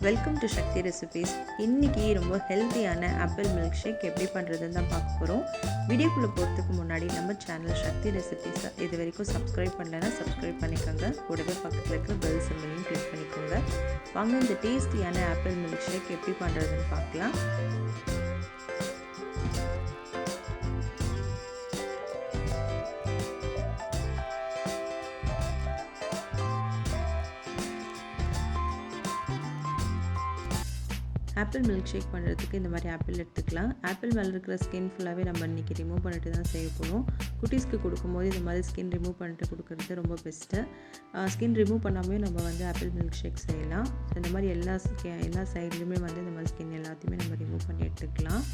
Welcome to Sakthi recipes. இன்றைக்கி ரொம்ப ஹெல்த்தியான ஆப்பிள் மில்க் ஷேக் எப்படி பண்ணுறதுன்னு தான் பார்க்க போகிறோம். வீடியோக்குள்ளே போகிறதுக்கு முன்னாடி நம்ம சேனல் சக்தி ரெசிபீஸை இது வரைக்கும் சப்ஸ்கிரைப் பண்ணலைன்னா சப்ஸ்கிரைப் பண்ணிக்கோங்க. கூடவே பக்கத்தில் இருக்கிற பெல் சிம்பிளையும் கிளிக் பண்ணிக்கோங்க. வாங்க இந்த டேஸ்டியான ஆப்பிள் மில்க் ஷேக் எப்படி பண்ணுறதுன்னு பார்க்கலாம். ஆப்பிள் மில்க் ஷேக் பண்ணுறதுக்கு இந்த மாதிரி ஆப்பிள் எடுத்துக்கலாம். ஆப்பிள் மேலே இருக்கிற ஸ்கின் ஃபுல்லாகவே நம்ம இன்றைக்கி ரிமூவ் பண்ணிட்டு தான் செய்ய போகிறோம். குட்டீஸ்க்கு கொடுக்கும்போது இந்த மாதிரி ஸ்கின் ரிமூவ் பண்ணிட்டு கொடுக்குறது ரொம்ப பெஸ்ட்டு. ஸ்கின் ரிமூவ் பண்ணாமே நம்ம வந்து ஆப்பிள் மில்க் ஷேக் செய்யலாம். இந்த மாதிரி எல்லா சைட்லேயுமே வந்து இந்த மாதிரி ஸ்கின் எல்லாத்தையுமே நம்ம ரிமூவ் பண்ணி எடுத்துக்கலாம்.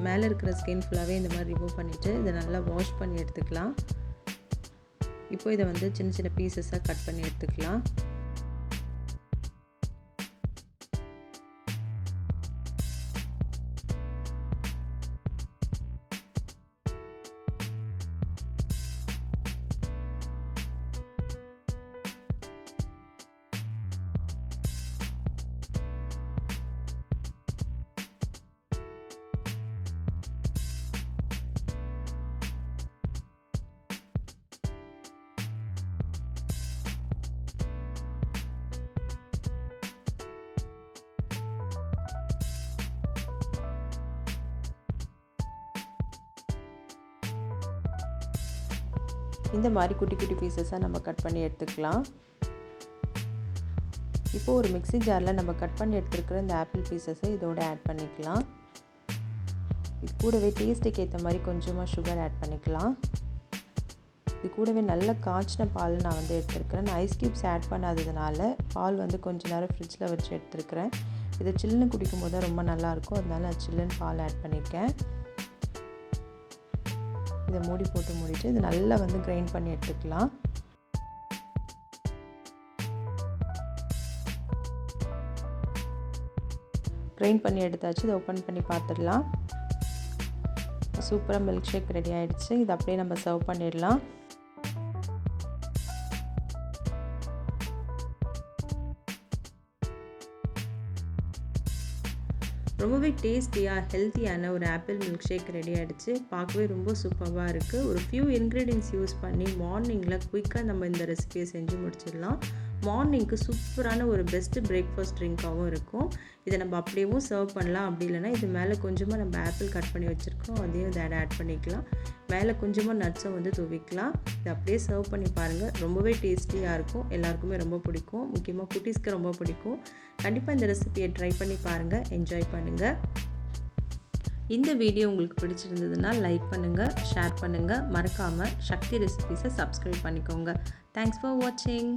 மேலே இருக்கிற ஸ்கின் ஃபுல்லாகவே இந்த மாதிரி ரிமூவ் பண்ணிவிட்டு இதை நல்லா வாஷ் பண்ணி எடுத்துக்கலாம். இப்போ இதை வந்து சின்ன சின்ன பீசஸாக கட் பண்ணி எடுத்துக்கலாம். இந்த மாதிரி குட்டி குட்டி பீசஸாக நம்ம கட் பண்ணி எடுத்துக்கலாம். இப்போது ஒரு மிக்ஸி ஜாரில் நம்ம கட் பண்ணி எடுத்துருக்கிற இந்த ஆப்பிள் பீசஸை இதோட ஆட் பண்ணிக்கலாம். இது கூடவே டேஸ்ட்டுக்கு ஏற்ற மாதிரி கொஞ்சமாக சுகர் ஆட் பண்ணிக்கலாம். இது கூடவே நல்ல காய்ச்சின பால் நான் வந்து எடுத்துருக்கிறேன். நான் ஐஸ் க்யூப்ஸ் ஆட் பண்ணாததுனால பால் வந்து கொஞ்சம் நேரம் ஃப்ரிட்ஜில் வச்சு எடுத்துருக்கிறேன். இதை சில்லுன்னு குடிக்கும் போது தான் ரொம்ப நல்லாயிருக்கும். அதனால நான் சில்லுன்னு பால் ஆட் பண்ணியிருக்கேன். இதை மூடிட்டு இதை நல்லா வந்து கிரைண்ட் பண்ணி எடுத்துக்கலாம். கிரைண்ட் பண்ணி எடுத்தாச்சு. இதை ஓப்பன் பண்ணி பார்த்துடலாம். சூப்பராக மில்க் ஷேக் ரெடி ஆகிடுச்சு. இதை அப்படியே நம்ம சர்வ் பண்ணிடலாம். ரொம்பவே டேஸ்டியாக ஹெல்த்தியான ஒரு ஆப்பிள் மில்க் ஷேக் ரெடி ஆகிடுச்சு. பார்க்கவே ரொம்ப சூப்பராக இருக்குது. ஒரு ஃபியூ இன்க்ரீடியன்ட்ஸ் யூஸ் பண்ணி மார்னிங்கில் குயிக்காக நம்ம இந்த ரெசிபியை செஞ்சு முடிச்சிடலாம். மார்னிங்க்கு சூப்பரான ஒரு பெஸ்ட்டு பிரேக்ஃபாஸ்ட் ட்ரிங்காகவும் இருக்கும். இதை நம்ம அப்படியேவும் சர்வ் பண்ணலாம். அப்படி இல்லைனா இது மேலே கொஞ்சமாக நம்ம ஆப்பிள் கட் பண்ணி வச்சுருக்கோம், அதையும் இதை ஆட் பண்ணிக்கலாம். மேலே கொஞ்சமாக நட்ஸை வந்து தூவிக்கலாம். இதை அப்படியே சர்வ் பண்ணி பாருங்கள். ரொம்பவே டேஸ்டியாக இருக்கும். எல்லாருக்குமே ரொம்ப பிடிக்கும். முக்கியமாக குட்டீஸ்க்கு ரொம்ப பிடிக்கும். கண்டிப்பாக இந்த ரெசிபியை ட்ரை பண்ணி பாருங்கள். என்ஜாய் பண்ணுங்கள். இந்த வீடியோ உங்களுக்கு பிடிச்சிருந்ததுன்னா லைக் பண்ணுங்கள், ஷேர் பண்ணுங்கள். மறக்காமல் சக்தி ரெசிபீஸை சப்ஸ்கிரைப் பண்ணிக்கோங்க. தேங்க்ஸ் ஃபார் வாட்சிங்.